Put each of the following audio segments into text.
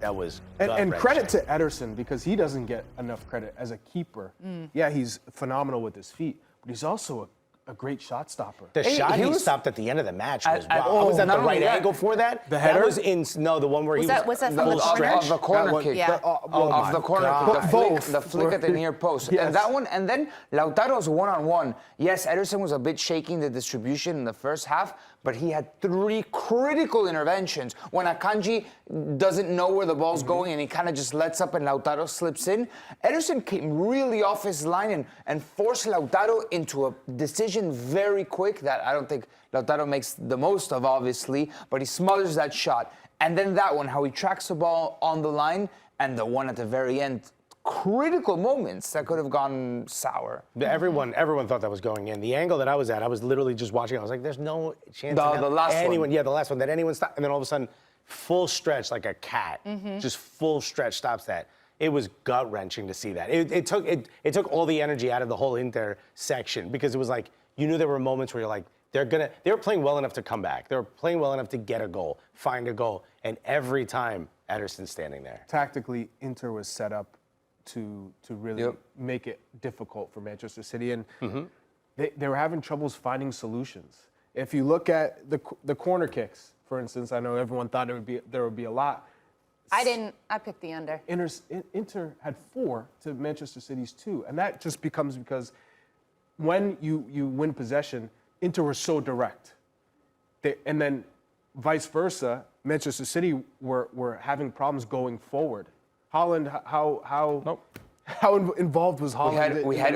That was and credit to Ederson, because he doesn't get enough credit as a keeper. Yeah, he's phenomenal with his feet, but he's also a great shot stopper. The shot he stopped at the end of the match was wow. Was that the right angle for that? The header? That was the one where was that from the stretch? Of the corner kick. Yeah. Of the corner kick. The flick at the near post. Yes. And that one, and then Lautaro's one-on-one. Yes, Ederson was a bit shaking the distribution in the first half, but he had 3 critical interventions. When Akanji doesn't know where the ball's going and he kind of just lets up and Lautaro slips in, Ederson came really off his line and forced Lautaro into a decision very quick that I don't think Lautaro makes the most of, obviously, but he smothers that shot. And then that one, how he tracks the ball on the line, and the one at the very end, critical moments that could have gone sour. Everyone thought that was going in. The angle that I was at, I was literally just watching. I was like, "There's no chance." The last one. Yeah, the last one that anyone stopped, and then all of a sudden, full stretch like a cat, just full stretch stops that. It was gut wrenching to see that. It took all the energy out of the whole Inter section, because it was like you knew there were moments where you're like, they were playing well enough to come back. They were playing well enough to get a goal, find a goal, and every time Ederson's standing there. Tactically, Inter was set up to really make it difficult for Manchester City, and they were having troubles finding solutions. If you look at the corner kicks, for instance, I know everyone thought there would be a lot. I didn't. I picked the under. Inter had 4 to Manchester City's 2, and that just becomes because when you win possession, Inter were so direct, and then vice versa, Manchester City were having problems going forward. Haaland, how involved was Haaland? We had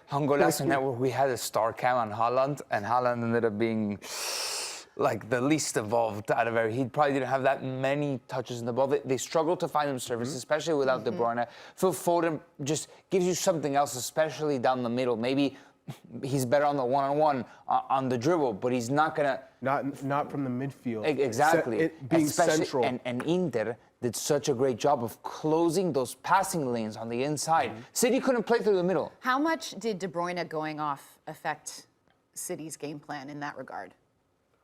Golazo Network. We had a star cam on Haaland, and Haaland ended up being like the least involved out of every. He probably didn't have that many touches in the ball. They struggled to find him service, especially without De Bruyne. Phil Foden just gives you something else, especially down the middle. Maybe he's better on the one-on-one, on the dribble, but he's not gonna. Not from the midfield. Exactly. Being especially, central. And Inter did such a great job of closing those passing lanes on the inside. City couldn't play through the middle. How much did De Bruyne going off affect City's game plan in that regard?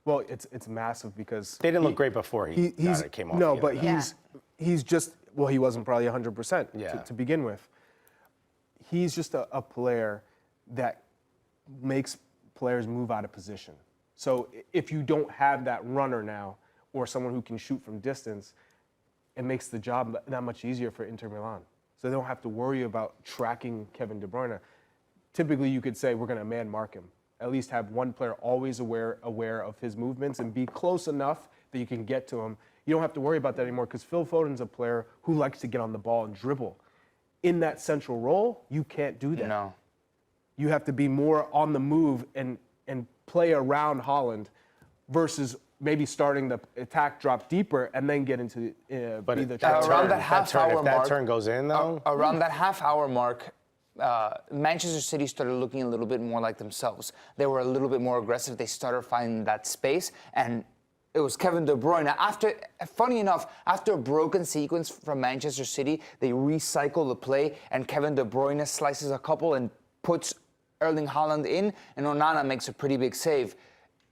Well, it's massive because they didn't look great before he came off. No, but he's just, well, he wasn't probably 100% to begin with. He's just a player that makes players move out of position. So if you don't have that runner now, or someone who can shoot from distance, it makes the job that much easier for Inter Milan. So they don't have to worry about tracking Kevin De Bruyne. Typically, you could say we're going to man mark him. At least have one player always aware of his movements and be close enough that you can get to him. You don't have to worry about that anymore, because Phil Foden's a player who likes to get on the ball and dribble. In that central role, you can't do that. No. You have to be more on the move and play around Haaland versus maybe starting the attack drop deeper and then get into but either around that half hour mark. If that turn goes in, though? Around that half hour mark, Manchester City started looking a little bit more like themselves. They were a little bit more aggressive. They started finding that space, and it was Kevin De Bruyne. Funny enough, after a broken sequence from Manchester City, they recycle the play, and Kevin De Bruyne slices a couple and puts Erling Haaland in, and Onana makes a pretty big save.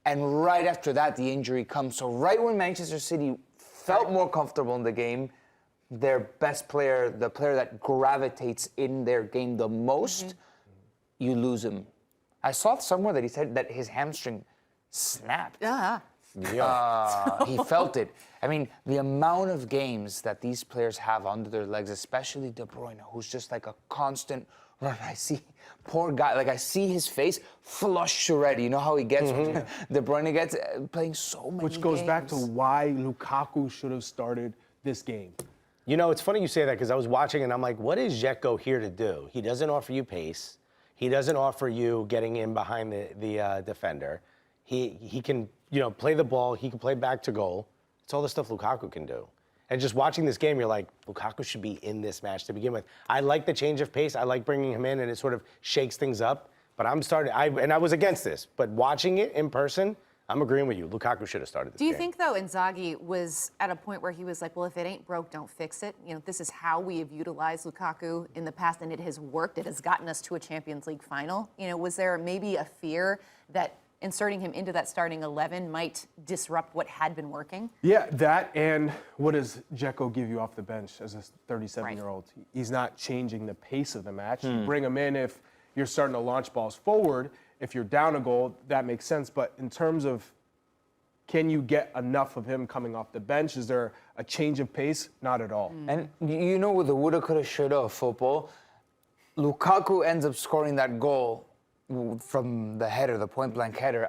And right after that, the injury comes. So right when Manchester City felt more comfortable in the game, their best player, the player that gravitates in their game the most, you lose him. I saw somewhere that he said that his hamstring snapped. He felt it. I mean, the amount of games that these players have under their legs, especially De Bruyne, who's just like a constant run. I see, poor guy, like I see his face flushed already. You know how he gets, De Bruyne gets, playing so many games. Which goes back to why Lukaku should have started this game. You know, it's funny you say that, because I was watching and I'm like, what is Dzeko here to do? He doesn't offer you pace. He doesn't offer you getting in behind the defender. He can, play the ball. He can play back to goal. It's all the stuff Lukaku can do. And just watching this game, you're like, Lukaku should be in this match to begin with. I like the change of pace. I like bringing him in, and it sort of shakes things up. But I was against this. But watching it in person, I'm agreeing with you. Lukaku should have started this game. Do you think, though, Inzaghi was at a point where he was like, well, if it ain't broke, don't fix it? This is how we have utilized Lukaku in the past, and it has worked. It has gotten us to a Champions League final. Was there maybe a fear that inserting him into that starting 11 might disrupt what had been working? Yeah, that, and what does Dzeko give you off the bench as a 37-year-old? He's not changing the pace of the match. You bring him in if you're starting to launch balls forward. If you're down a goal, that makes sense. But in terms of can you get enough of him coming off the bench? Is there a change of pace? Not at all. And you know, with the woulda, coulda, shoulda of football, Lukaku ends up scoring that goal from the header, the point-blank header.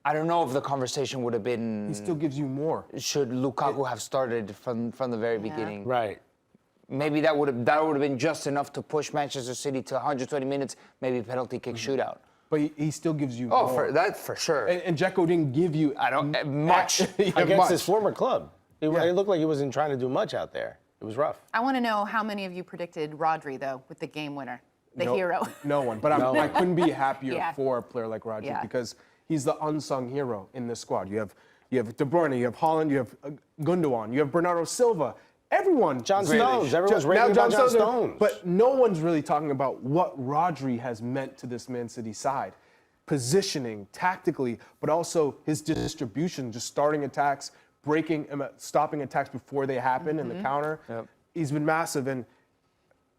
I don't know if the conversation would have been. He still gives you more. Should Lukaku have started from the very beginning? Right. Maybe that would have been just enough to push Manchester City to 120 minutes, maybe penalty kick shootout. But he still gives you Oh, more. for sure. And Dzeko didn't give you much. Against his former club. It Yeah. looked like he wasn't trying to do much out there. It was rough. I want to know how many of you predicted Rodri, though, with the game winner, the hero. No one. But I couldn't be happier Yeah. for a player like Rodri Yeah. because he's the unsung hero in this squad. You have De Bruyne, you have Haaland, you have Gundogan, you have Bernardo Silva. Everyone. John really- Stones. Everyone's Now raving about John Stones, Stones. But no one's really talking about what Rodri has meant to this Man City side. Positioning, tactically, but also his distribution, just starting attacks, stopping attacks before they happen in the counter. Yep. He's been massive. And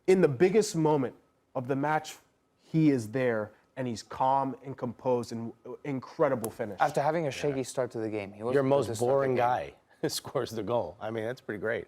in the biggest moment of the match, he is there and he's calm and composed and incredible finish. After having a shaky start to the game, he was Your most boring guy scores the goal. I mean, that's pretty great.